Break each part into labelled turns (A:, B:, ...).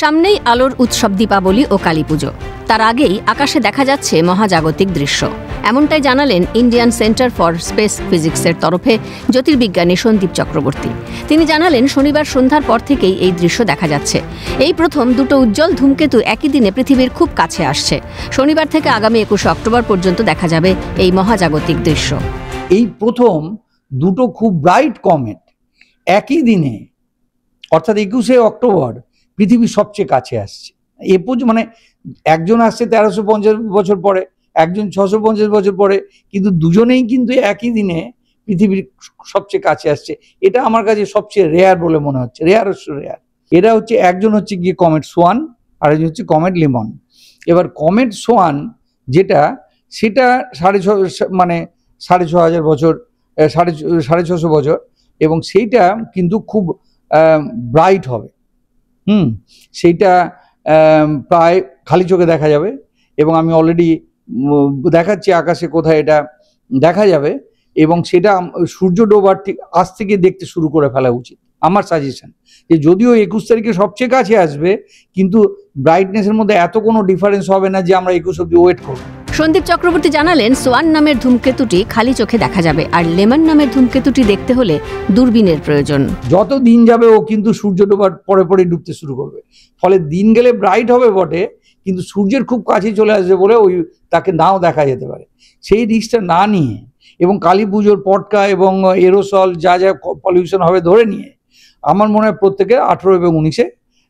A: সামনেই আলোর উৎসব দীপাবলি ও কালীপুজো। তার আগেই আকাশে দেখা যাচ্ছে মহাজাগতিক দৃশ্য। এমনটাই জানালেন ইন্ডিয়ান সেন্টার ফর স্পেস ফিজিক্সের তরফে জ্যোতির্বিজ্ঞানী সন্দীপ চক্রবর্তী। তিনি জানালেন, শনিবার সন্ধ্যার পর থেকেই এই দৃশ্য দেখা যাচ্ছে। এই প্রথম দুটো উজ্জ্বল ধূমকেতু একই দিনে পৃথিবীর খুব কাছে আসছে। শনিবার থেকে আগামী 21 অক্টোবর পর্যন্ত দেখা যাবে এই মহাজাগতিক দৃশ্য।
B: এই প্রথম দুটো খুব ব্রাইট কমেট একই দিনে, অর্থাৎ 21শে অক্টোবর পৃথিবীর সবচেয়ে কাছে আসছে। মানে একজন আসছে 1350 বছর পরে, একজন 650 বছর পরে, কিন্তু দুজনেই কিন্তু একই দিনে পৃথিবীর সবচেয়ে কাছে আসছে। এটা আমার কাছে সবচেয়ে রেয়ার বলে মনে হচ্ছে, রেয়ার। এরা হচ্ছে, একজন হচ্ছে গিয়ে কমেট সোয়ান, আর একজন হচ্ছে কমেট লিমন। এবার কমেট সোয়ান যেটা, সেটা 6,500 বছর, 650 বছর, এবং সেইটা কিন্তু খুব ব্রাইট হবে। সেইটা প্রায় খালি চোখে দেখা যাবে, এবং আমি অলরেডি দেখাচ্ছি আকাশে কোথায় এটা দেখা যাবে, এবং সেটা সূর্য ডোবার ঠিক আজ থেকে দেখতে শুরু করে ফেলা উচিত। আমার সাজেশন যে যদিও 21 তারিখে সবচেয়ে কাছে আসবে, কিন্তু ব্রাইটনেসের মধ্যে এত কোনো ডিফারেন্স হবে না যে আমরা 21 অব্দি ওয়েট করব।
A: সন্দীপ চক্রবর্তী জানালেন, সোয়ান নামের ধূমকেতুটি খালি চোখে দেখা যাবে, আর লেমন নামের ধূমকেতুটি দেখতে হলে দূরবীনের প্রয়োজন।
B: যত দিন যাবে ও কিন্তু সূর্য ডোবার পরে পরে ডুবতে শুরু করবে, ফলে দিন গেলে ব্রাইট হবে বটে, কিন্তু সূর্যের খুব কাছে চলে আসবে বলে তাকে নাও দেখা যেতে পারে। সেই রিস্কটা না নিয়ে, এবং কালী পুজোর পটকা এবং এরোসল যা যা পলিউশন হবে ধরে নিয়ে, আমার মনে হয় প্রত্যেকের 18 এবং 19-এ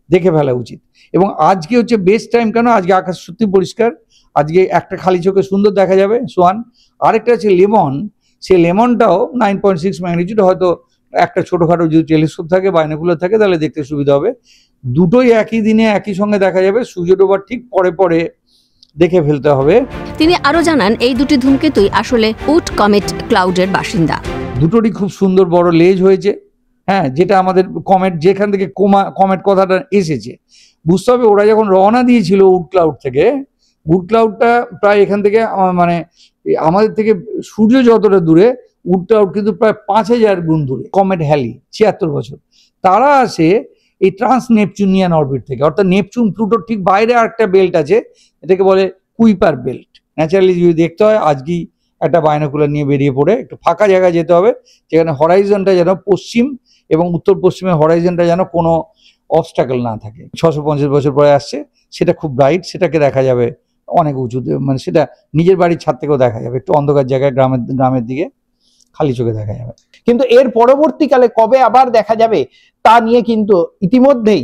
B: দেখে ফেলা উচিত। এবং আজকে হচ্ছে বেস্ট টাইম, কেন আজকে আকাশ সত্যি পরিষ্কার। আজকে একটা খালি চোখে সুন্দর দেখা যাবে সোয়ান, আরেকটা হচ্ছে লেমন। সেই লেমনটাও 9.6 ম্যাগনিটিউড, হয়তো একটা ছোটোখাটো যদি টেলিস্কোপ থাকে, বাইনোকুলার থাকে, তাহলে দেখতে সুবিধা হবে। দুটোই একই দিনে একই সঙ্গে দেখা যাবে, সূর্য ডোবার ঠিক পরে পরে দেখে ফেলতে হবে।
A: তিনি আরো জানান, এই দুটি ধূমকেতুই আসলে উড কমেট ক্লাউডের বাসিন্দা।
B: দুটোরই খুব সুন্দর বড় লেজ হয়েছে। যেটা আমাদের কমেট, যেখান থেকে কমেট কথাটা এসেছে, বুঝতে হবে ওরা যখন রওনা দিয়েছিল উড ক্লাউড থেকে, উড ক্লাউডটা প্রায় এখান থেকে মানে আমাদের থেকে সূর্য যতটা দূরে, উড ক্লাউড কিন্তু প্রায় 5000 গুণ দূরে। কমেট হ্যালি 76 বছর, তারা আসে এই ট্রান্স নেপচুনিয়ান অরবিট থেকে, অর্থাৎ নেপচুন প্লুটোর ঠিক বাইরে আরেকটা বেল্ট আছে, এটাকে বলে কুইপার বেল্ট। ন্যাচারালি যদি দেখতে হয়, আজকেই একটা বাইনোকুলার নিয়ে বেরিয়ে পড়ে একটু ফাঁকা জায়গায় যেতে হবে, যেখানে হরাইজনটা যেন পশ্চিম এবং উত্তর পশ্চিমের হরাইজনটা যেন কোনো অবস্টাকল না থাকে। 650 বছর পরে আসছে, সেটা খুব ব্রাইট, সেটাকে দেখা যাবে অনেক উঁচুতে, মানে সেটা নিজের বাড়ির ছাদ থেকেও দেখা যাবে, একটু অন্ধকার জায়গায়, গ্রামের দিকে খালি চোখে দেখা যাবে।
C: কিন্তু এর পরবর্তীকালে কবে আবার দেখা যাবে তা নিয়ে কিন্তু ইতিমধ্যেই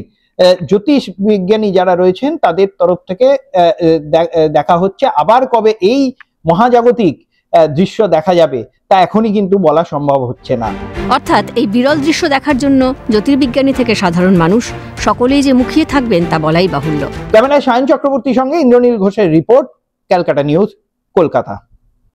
C: জ্যোতিষ বিজ্ঞানী যারা রয়েছেন তাদের তরফ থেকে দেখা হচ্ছে। আবার কবে এই মহাজাগতিক দৃশ্য দেখা যাবে তা এখনই কিন্তু বলা সম্ভব হচ্ছে না।
A: অর্থাৎ এই বিরল দৃশ্য দেখার জন্য জ্যোতির্বিজ্ঞানী থেকে সাধারণ মানুষ সকলেই যে মুখিয়ে থাকবেন তা বলাই বাহুল্য।
C: ক্যামেরায় সায়ন চক্রবর্তীর সঙ্গে ইন্দ্রনীল ঘোষের রিপোর্ট, ক্যালকাটা নিউজ, কলকাতা।